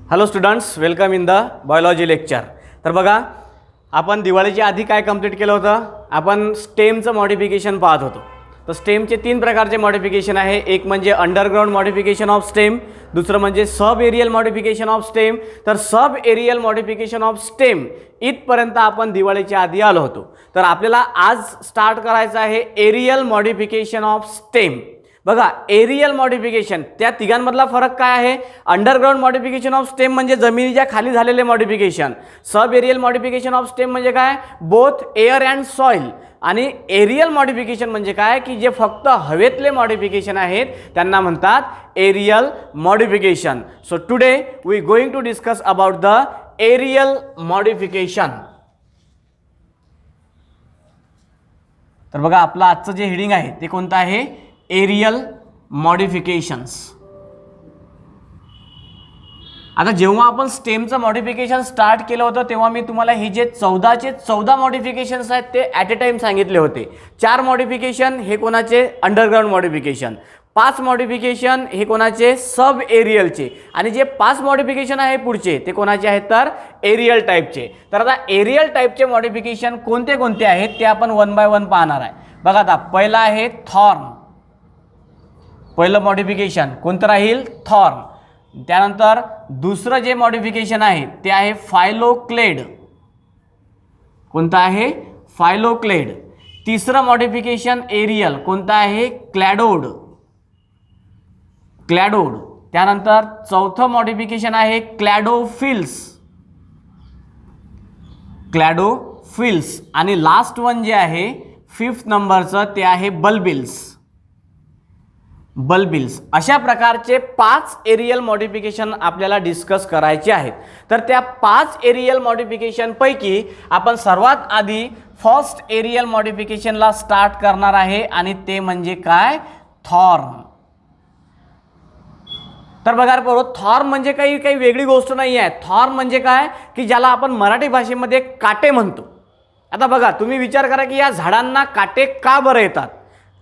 Hello students, welcome in the biology lecture. तर बघा, आपण दिवाळीच्या आधी काय कंप्लीट केलं होतं. आपण स्टेमचं मॉडिफिकेशन पाहत होतो. तर स्टेमचे 3 प्रकारचे मॉडिफिकेशन आहे. एक म्हणजे अंडरग्राउंड मॉडिफिकेशन ऑफ स्टेम, दुसरं म्हणजे sub aerial modification of stem. तर sub aerial modification of stem इथपर्यंत आपण दिवाळीच्या आधी आलो होतो. तर आपल्याला आज स्टार्ट करायचं आहे एरियल मॉडिफिकेशन ऑफ स्टेम. बघा, एरियल मॉडिफिकेशन त्या तिघांमधला फरक काय आहे. अंडरग्राउंड मॉडिफिकेशन ऑफ स्टेम म्हणजे जमिनीच्या खाली झालेले modification. Sub aerial modification of stem म्हणजे काय, बोथ एअर अँड सॉइल. आणि एरियल मॉडिफिकेशन म्हणजे काय की जे फक्त हवेतले मॉडिफिकेशन आहेत त्यांना म्हणतात aerial modification. So today we going to discuss about the aerial modification. तर बघा, आपलं आजचं जे हेडिंग आहे ते कोणतं आहे, एरियल मॉडिफिकेशन्स. आता जेव्हा आपण स्टेमचं मॉडिफिकेशन स्टार्ट केलं होतं तेव्हा मी तुम्हाला हे जे 14 मॉडिफिकेशन्स आहेत ते ॲट ए टाइम सांगितले होते. 4 मॉडिफिकेशन हे कोणाचे, अंडरग्राउंड मॉडिफिकेशन. 5 मॉडिफिकेशन हे कोणाचे, सब एरियलचे. आणि जे 5 मॉडिफिकेशन आहे पुढचे ते कोणाचे आहेत, तर एरियल टाईपचे. तर आता एरियल टाईपचे मॉडिफिकेशन कोणते कोणते आहेत ते आपण 1 बाय 1 पाहणार आहे. बघा, आता पहिला आहे थॉर्न. पहिलं मॉडिफिकेशन कोणतं राहील, थॉर्न. त्यानंतर दुसरं जे मॉडिफिकेशन आहे ते आहे फायलोक्लेड. कोणतं आहे, फायलोक्लेड. तिसरं मॉडिफिकेशन एरियल कोणतं आहे, क्लॅडोड. क्लॅडोड. त्यानंतर चौथं मॉडिफिकेशन आहे क्लॅडोफिल्स. क्लॅडोफिल्स. आणि लास्ट वन जे आहे 5th नंबरचं ते आहे बल्बिल्स. बल्बिल्स. अशा प्रकारचे 5 एरियल मॉडिफिकेशन आपल्याला डिस्कस करायचे आहेत. तर त्या 5 एरियल मॉडिफिकेशन पैकी आपण सर्वात आधी फर्स्ट एरियल मॉडिफिकेशनला स्टार्ट करणार आहे आणि ते म्हणजे काय, थॉर्न. तर बघा बरोबर, थॉर्न म्हणजे काही वेगळी गोष्ट नाही आहे. थॉर्न म्हणजे काय की ज्याला आपण मराठी भाषेमध्ये काटे म्हणतो. आता बघा, तुम्ही विचार करा की या झाडांना काटे का बरं येतात.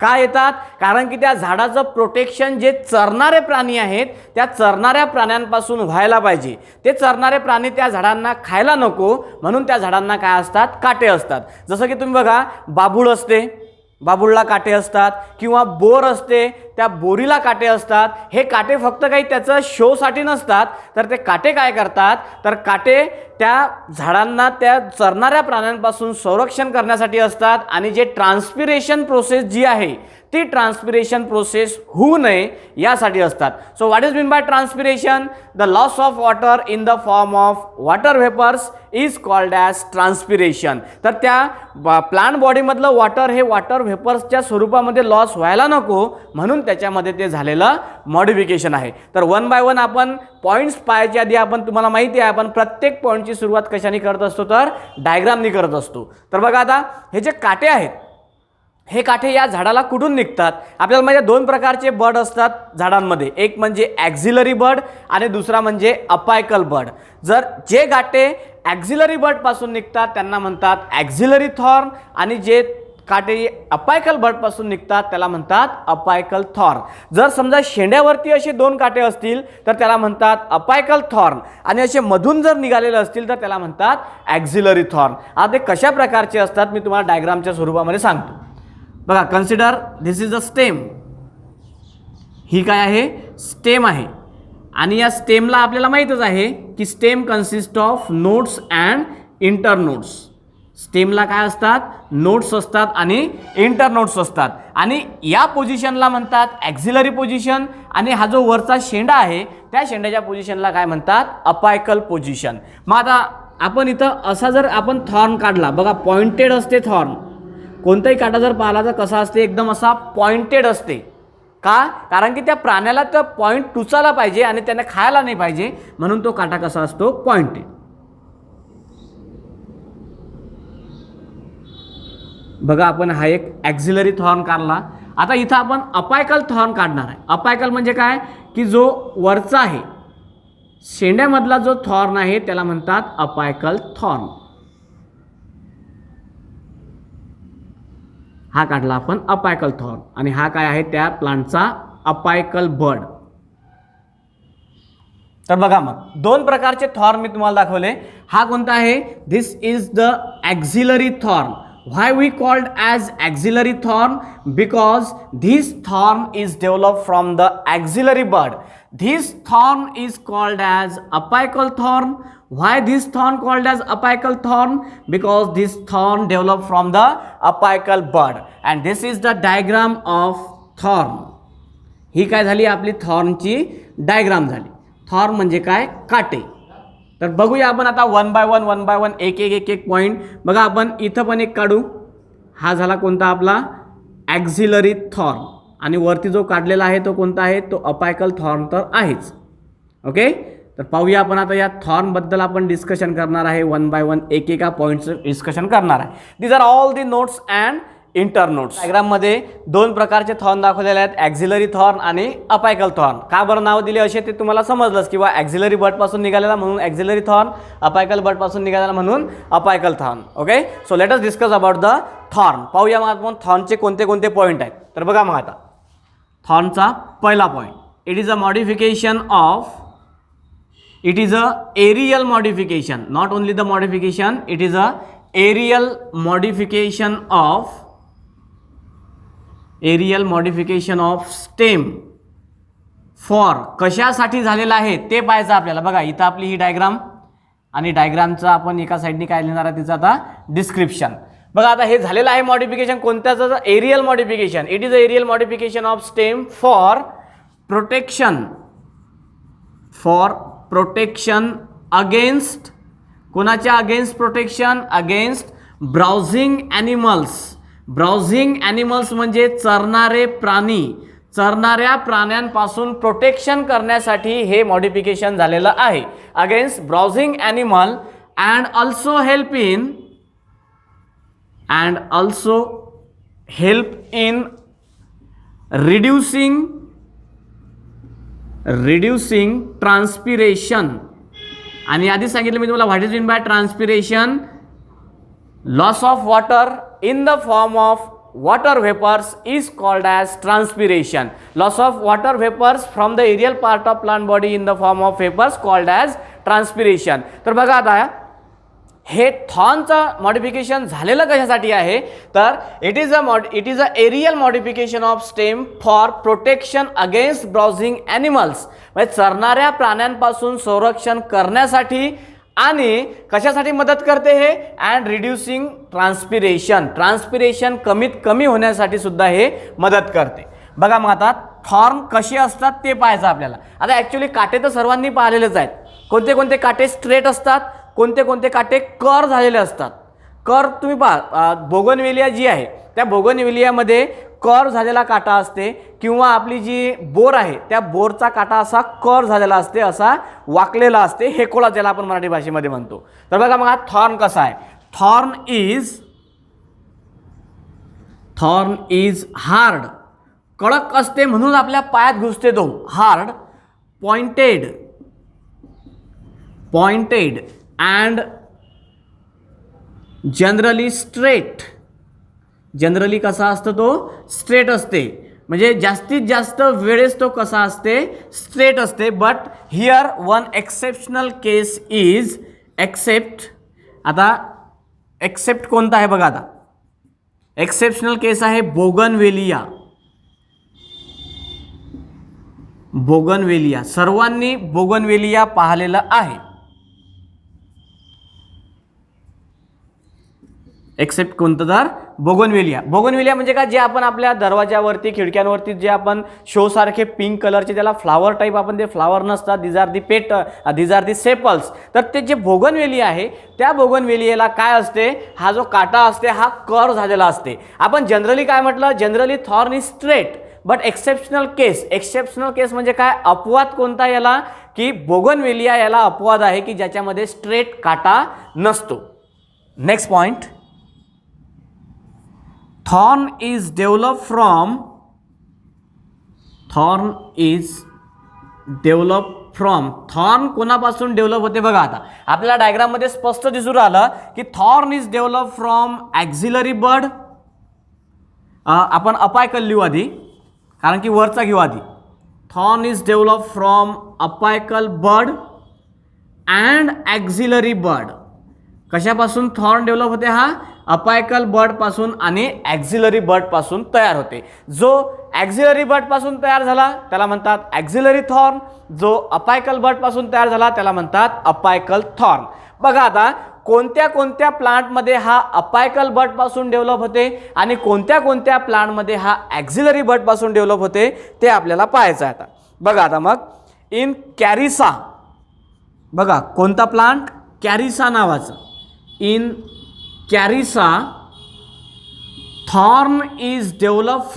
का येतात, कारण की त्या झाडाचं प्रोटेक्शन जे चरणारे प्राणी आहेत त्या चरणाऱ्या प्राण्यांपासून व्हायला पाहिजे. ते चरणारे प्राणी त्या झाडांना खायला नको म्हणून त्या झाडांना काय असतात, काटे असतात. जसं की तुम्ही बघा, बाभूळ असते, बाभूळला काटे असतात. किंवा बोर असते, त्या बोरीला काटे असतात. हे काटे फक्त काही त्याचं शोसाठी नसतात, तर ते काटे काय करतात, तर काटे त्या झाडांना त्या चरणाऱ्या प्राण्यांपासून संरक्षण करण्यासाठी असतात. आणि जे ट्रान्सपिरेशन प्रोसेस जी आहे ती ट्रान्सपिरेशन प्रोसेस होऊ नये यासाठी असतात. So what is mean by transpiration, the loss of water in the form of water vapours is called as transpiration. तर त्या प्लांट बॉडीमधलं वॉटर हे वॉटर व्हेपर्सच्या स्वरूपामध्ये लॉस व्हायला नको म्हणून त्याच्यामध्ये ते झालेलं मॉडिफिकेशन आहे. तर 1 बाय 1 आपण पॉईंट्स पाहायच्या आधी आपण, तुम्हाला माहिती आहे आपण प्रत्येक पॉईंटची सुरुवात कशाने करत असतो, तर डायग्रामनी करत असतो. तर बघा, आता हे जे काटे आहेत हे काटे या झाडाला कुठून निघतात. आपल्याला म्हणजे 2 प्रकारचे बड असतात झाडांमध्ये. एक म्हणजे ॲक्झिलरी बड आणि दुसरा म्हणजे अपायकल बड. जर जे काटे ॲक्झिलरी बड पासून निघतात त्यांना म्हणतात ॲक्झिलरी थॉर्न आणि जे काटे अपायकल बड पासून निघतात त्याला म्हणतात अपायकल थॉर्न. जर समजा शेंड्यावरती असे 2 काटे असतील तर त्याला म्हणतात अपायकल थॉर्न आणि असे मधून जर निघालेले असतील तर त्याला म्हणतात ॲक्झिलरी थॉर्न. आता ते कशा प्रकारचे असतात मी तुम्हाला डायग्रामच्या स्वरूपामध्ये सांगतो. बघा, consider this is a stem. ही काय आहे, स्टेम आहे. आणि या स्टेमला आपल्याला माहीतच आहे की stem consist of nodes and internodes. स्टेमला काय असतात, नोड्स असतात आणि इंटरनोड्स असतात. आणि या पोझिशनला म्हणतात ॲक्झिलरी पोझिशन. आणि हा जो वरचा शेंडा आहे त्या शेंड्याच्या पोझिशनला काय म्हणतात, अपायकल पोझिशन. मग आता आपण इथं असा जर आपण थॉर्न काढला, बघा पॉइंटेड असते थॉर्न. कोणताही काटा जर पाहिला तर कसा असते, एकदम असा पॉइंटेड असते. का, कारण की त्या प्राण्याला तर पॉइंट टुचायला पाहिजे आणि त्याने खायला नाही पाहिजे म्हणून तो काटा कसा असतो, पॉइंटेड. बघा, आपण हा एक ॲक्झिलरी थॉर्न काढला. आता इथं आपण अपायकल थॉर्न काढणार आहे. अपायकल म्हणजे काय की जो वरचा आहे शेंड्यामधला जो थॉर्न आहे त्याला म्हणतात अपायकल थॉर्न. हा काढला आपण अपायकल थॉर्न. आणि हा काय आहे, त्या प्लांटचा अपायकल बड. तर बघा मग दोन प्रकारचे थॉर्न मी तुम्हाला दाखवले. हा कोणता आहे? This is the axillary thorn. Why we called as axillary thorn? Because this thorn is developed from the axillary bud. This thorn is called as apical thorn. Why this thorn called as apical thorn? Because this thorn developed from the apical bud. And this is the diagram of thorn. ही काय झाली? आपली थॉर्नची diagram झाली. Thorn म्हणजे काय? काटे. तर बघूया आपण आता वन बाय वन एक एक पॉईंट. बघा आपण इथं पण एक काढू. हा झाला कोणता? आपला ॲक्झिलरी थॉर्न. आणि वरती जो काढलेला आहे तो कोणता आहे? तो अपायकल थॉर्न तर आहेच. ओके, तर पाहूया आपण आता या थॉर्नबद्दल आपण डिस्कशन करणार आहे. वन बाय वन एका पॉईंटचं डिस्कशन करणार आहे. These are all the notes and inter notes. डायग्राममध्ये दोन प्रकारचे थॉर्न दाखवलेले आहेत, ॲक्झिलरी थॉर्न आणि अपायकल थॉर्न. का बरं नाव दिले असे ते तुम्हाला समजलंच, किंवा ॲक्झिलरी बटपासून निघालेला म्हणून ॲक्झिलरी थॉर्न, अपायकल बटपासून निघालेला म्हणून apical thorn. Okay, so let us discuss about the thorn. पाहूया मग आपण थॉर्नचे कोणते कोणते पॉईंट आहेत. तर बघा मग आता थॉर्नचा पहिला point, it is a modification of, it is a aerial modification. Not only the modification, it is a aerial modification of, aerial modification of stem. For कशासाठी झालेला आहे ते पाहायचं आपल्याला. बघा इथं आपली ही डायग्राम, आणि डायग्रामचं आपण एका साईडने काय लिहिणार आहे तिचं आता डिस्क्रिप्शन. बघा आता हे झालेलं आहे मॉडिफिकेशन कोणत्याचं? Aerial modification. It is a aerial modification of stem for protection, for protection against, कोणाच्या against protection? Against browsing animals. Browsing animals म्हणजे चरणारे प्राणी. चरणाऱ्या प्राण्यांपासून प्रोटेक्शन करण्यासाठी हे मॉडिफिकेशन झालेलं आहे. Against browsing animal and also help in, and also help in reducing transpiration. आणि आधी सांगितलं मी तुम्हाला what is mean by transpiration? Loss of water in the form of water vapors is called as transpiration. Loss of water vapors from the aerial part of plant body in the form of vapors called as transpiration. तर बघा आता हे थॉर्नचं modification झालेलं कशासाठी आहे? तर it is a aerial modification of stem for protection against browsing animals. म्हणजे चरणाऱ्या प्राण्यांपासून संरक्षण करण्यासाठी. आणि कशासाठी मदत करते हे? And reducing transpiration. ट्रान्सपिरेशन कमी होण्यासाठी सुद्धा हे मदत करते. बघा मग आता थॉर्न कसे असतात ते पाहायचं आपल्याला. आता ॲक्च्युली काटे तर सर्वांनी पाहिलेलेच आहेत. कोणते कोणते काटे स्ट्रेट असतात, कोणते कोणते काटे कर झालेले असतात. कर तुम्ही पहा, बोगनवेलिया जी आहे त्या बोगनवेलियामध्ये कर झालेला काटा असते, किंवा आपली जी बोर आहे त्या बोरचा काटा असा कर झालेला असते, असा वाकलेला असते, हेकोळा ज्याला आपण मराठी भाषेमध्ये म्हणतो. तर बघा मग हा थॉर्न कसा आहे? Thorn is hard. कडक असते म्हणून आपल्या पायात घुसते तो. Hard, pointed and generally straight. Generally कसा असतो तो? स्ट्रेट असते. म्हणजे जास्तीत जास्त वेळेस तो कसा असते? स्ट्रेट असते. But here one exceptional case is except. आता एक्सेप्ट कोणता आहे बघा. आता एक्सेप्शनल केस आहे बोगनवेलिया. बोगनवेलिया सर्वांनी बोगनवेलिया पाहिलेला आहे. एक्सेप्ट कोणतं? तर बोगनवेलिया. बोगनवेलिया म्हणजे काय? जे आपण आपल्या दरवाजावरती, खिडक्यांवरती जे आपण शो सारखे पिंक कलरचे त्याला फ्लावर टाईप, आपण ते फ्लावर नसतात, दीज आर दी सेपल्स. तर ते जे बोगनवेलिया आहे त्या बोगनवेलियाला काय असते? हा जो काटा असते हा कर झालेला असते. आपण जनरली काय म्हटलं? Generally thorn is straight. But exceptional case म्हणजे काय? अपवाद कोणता याला? की बोगनवेलिया याला अपवाद आहे की ज्याच्यामध्ये स्ट्रेट काटा नसतो. Next point, thorn is develop from thorn कोणापासून डेव्हलप होते? बघा आता आपल्याला डायग्राममध्ये स्पष्ट दिसून आलं की thorn is develop from axillary bud. आपण अपायकल लिहू आधी, कारण की वरचा घेऊ आधी. Thorn is develop from apical bud and axillary bud. कशापासून थॉर्न डेव्हलप होते? हा अपायकल बड पासून आणि ॲक्झिलरी बड पासून तयार होते. जो ॲक्झिलरी बड पासून तयार झाला त्याला म्हणतात ॲक्झिलरी थॉर्न, जो अपायकल बड पासून तयार झाला त्याला म्हणतात अपायकल थॉर्न. बघा आता कोणत्या कोणत्या प्लांटमध्ये हा अपायकल बड पासून डेव्हलप होते आणि कोणत्या कोणत्या प्लांटमध्ये हा ॲक्झिलरी बड पासून डेव्हलप होते ते आपल्याला पाहायचं आहे. आता बघा आता मग इन कॅरिसा, बघा कोणता प्लांट? कॅरिसा नावाचं. In Carissa thorn is develop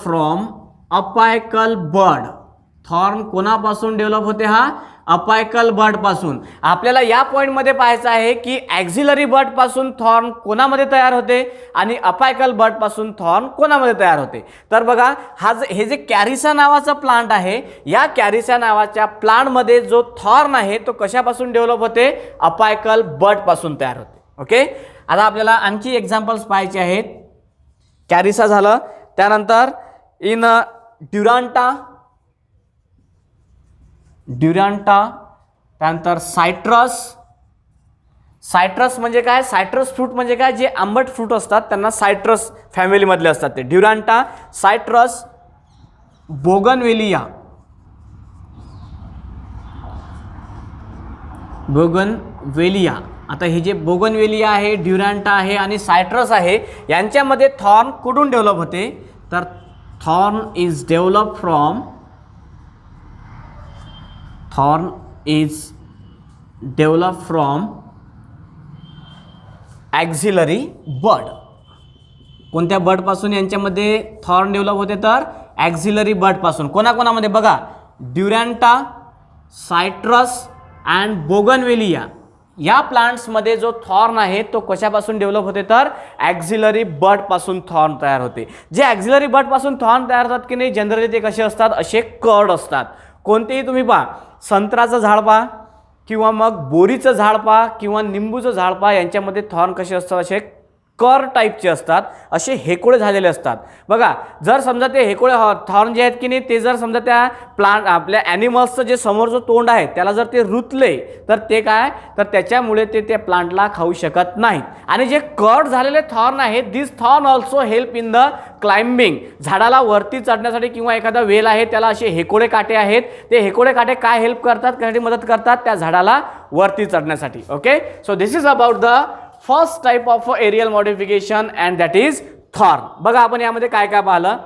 from apical bud. Thorn कोणापासून डेव्हलप होते? हा अपायकल बड पासून. आपल्याला या पॉइंटमध्ये पाहायचं आहे की ॲक्झिलरी बड पासून थॉर्न कोणामध्ये तयार होते आणि अपायकल बड पासून थॉर्न कोणामध्ये तयार होते. तर बघा हे जे कॅरिसा नावाचा प्लांट आहे, या कॅरिसा नावाच्या प्लांटमध्ये जो थॉर्न आहे तो कशापासून डेव्हलप होते? अपायकल बड पासून तयार होते. ओके, आता आपल्याला आणखी एक्झाम्पल्स पाहायचे आहेत. कॅरिसा झालं, त्यानंतर इन ड्युरांटा, त्यानंतर सायट्रस म्हणजे काय? सायट्रस फ्रूट म्हणजे काय? जे आंबट फ्रूट असतात त्यांना सायट्रस फॅमिलीमधले असतात ते. ड्युरांटा, सायट्रस, बोगनवेलिया, आता हे जे बोगनवेलिया आहे, ड्युरांटा आहे आणि सायट्रस आहे, यांच्यामध्ये थॉर्न कुठून डेव्हलप होते? तर thorn is develop from axillary bud. कोणत्या बड पासून यांच्यामध्ये थॉर्न डेव्हलप होते? तर ॲक्झिलरी बड पासून. कोणाकोणामध्ये? बघा ड्युरांटा, सायट्रस अँड बोगनवेलिया या प्लांट्समध्ये जो थॉर्न आहे तो कशापासून डेव्हलप होते? तर ॲक्झिलरी बड पासून थॉर्न तयार होते. जे ॲक्झिलरी बड पासून थॉर्न तयार होतात की नाही, जनरली ते कसे असतात? असे कर्ड असतात. कोणतेही तुम्ही पहा, संत्र्याचं झाड पहा किंवा मग बोरीचं झाड पहा किंवा निंबूचं झाड पहा, यांच्यामध्ये थॉर्न कसे असतात? असे कर टाईपचे असतात, असे हेकोळे झालेले असतात. बघा जर समजा ते हेकोळे थॉर्न जे आहेत की नाही, ते जर समजा त्या प्लांट आपल्या ॲनिमल्सचं जे समोरचं तोंड आहे त्याला जर ते रुतले तर ते काय? तर त्याच्यामुळे ते त्या प्लांटला खाऊ शकत नाहीत. आणि जे कट झालेले थॉर्न आहेत, this thorn also help in the climbing. झाडाला वरती चढण्यासाठी किंवा एखादा वेल आहे त्याला असे हेकोळे काटे आहेत, ते हेकोळे काटे काय हेल्प करतात? कशासाठी मदत करतात? त्या झाडाला वरती चढण्यासाठी. Okay, so this is about the first type of aerial modification and that is thorn. बघा आपण यामध्ये काय काय पाहिलं.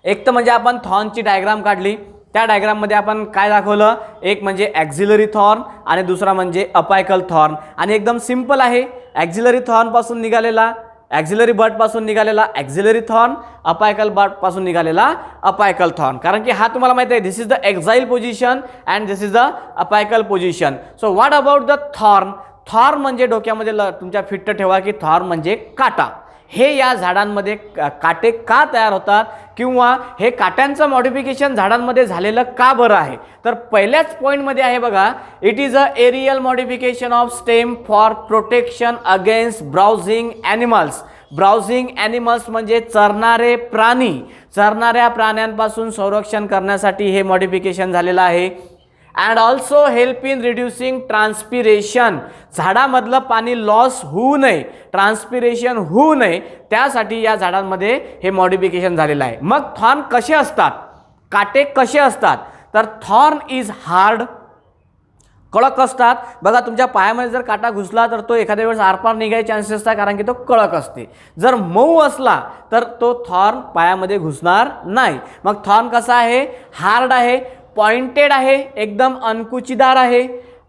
एक तर म्हणजे आपण थॉर्नची डायग्राम काढली, त्या डायग्राममध्ये आपण काय दाखवलं? एक म्हणजे ॲक्झिलरी थॉर्न आणि दुसरा म्हणजे अपायकल थॉर्न. आणि एकदम सिंपल आहे, ॲक्झिलरी थॉर्न पासून निघालेला ॲक्झिलरी बड पासून निघालेला ॲक्झिलरी थॉर्न, अपायकल बड पासून निघालेला अपायकल थॉर्न. कारण की हा तुम्हाला माहिती आहे, this is the axile position and this is the apical position. So what about the thorn? Thorn म्हणजे डोक्यामध्ये तुमच्या फिट्ट ठेवा की थॉर्न म्हणजे काटा. हे या झाडांमध्ये काटे का तयार होतात किंवा हे काट्यांचं मॉडिफिकेशन झाडांमध्ये झालेलं का बरं आहे? तर पहिल्याच पॉईंटमध्ये आहे बघा, it is a aerial modification of stem for protection against browsing animals. Browsing animals म्हणजे चरणारे प्राणी. चरणाऱ्या प्राण्यांपासून संरक्षण करण्यासाठी हे मॉडिफिकेशन झालेलं आहे. And also help in reducing transpiration. झाडामधलं पाणी लॉस होऊ नये, ट्रान्सपिरेशन होऊ नये, त्यासाठी या झाडांमध्ये हे मॉडिफिकेशन झालेलं आहे. मग थॉर्न कसे असतात? काटे कसे असतात? तर थॉर्न इज हार्ड, कडक असतात. बघा तुमच्या पायामध्ये जर काटा घुसला तर तो एखाद्या वेळेस आरपार निघायचे चान्सेस असतात, कारण की तो कडक असते. जर मऊ असला तर तो थॉर्न पायामध्ये घुसणार नाही. मग थॉर्न कसा आहे? हार्ड आहे, पॉइंटेड आहे, एकदम अंकुचीदार आहे.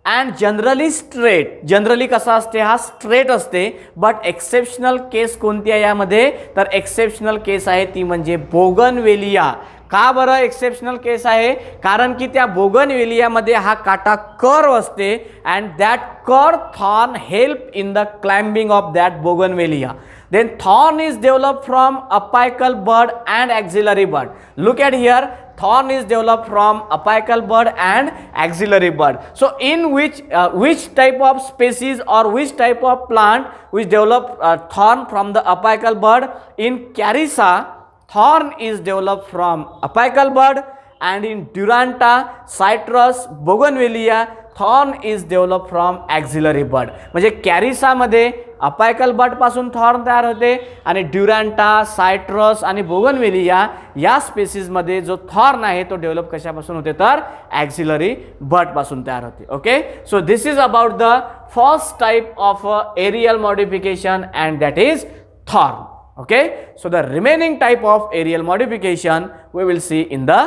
And generally straight. जनरली कसा असते? हा स्ट्रेट असते. बट एक्सेप्शनल केस कोणती आहे यामध्ये? तर एक्सेप्शनल केस आहे ती म्हणजे बोगनवेलिया. का बरं एक्सेप्शनल केस आहे? कारण की त्या बोगनवेलियामध्ये हा काटा कर्व असते and that curve thorn help in the climbing of that bougainvillea. Then thorn is developed from apical bud and axillary bud. Look at here, thorn is developed from apical bud and axillary bud. So in which type of species or which type of plant which develop thorn from the apical bud? In Charissa, thorn is developed from apical bud, and in Duranta, citrus, bougainvillea, thorn is developed from axillary bud. म्हणजे कॅरिसामध्ये apical बड पासून thorn तयार होते आणि ड्युरांटा, citrus आणि bougainvillea या स्पेसिसमध्ये जो thorn आहे तो डेव्हलप कशापासून होते तर ॲक्झिलरी बड पासून तयार होते. Okay, so this is about the first type of aerial modification and that is thorn. Okay, so the remaining type of aerial modification we will see in the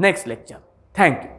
next lecture. Thank you.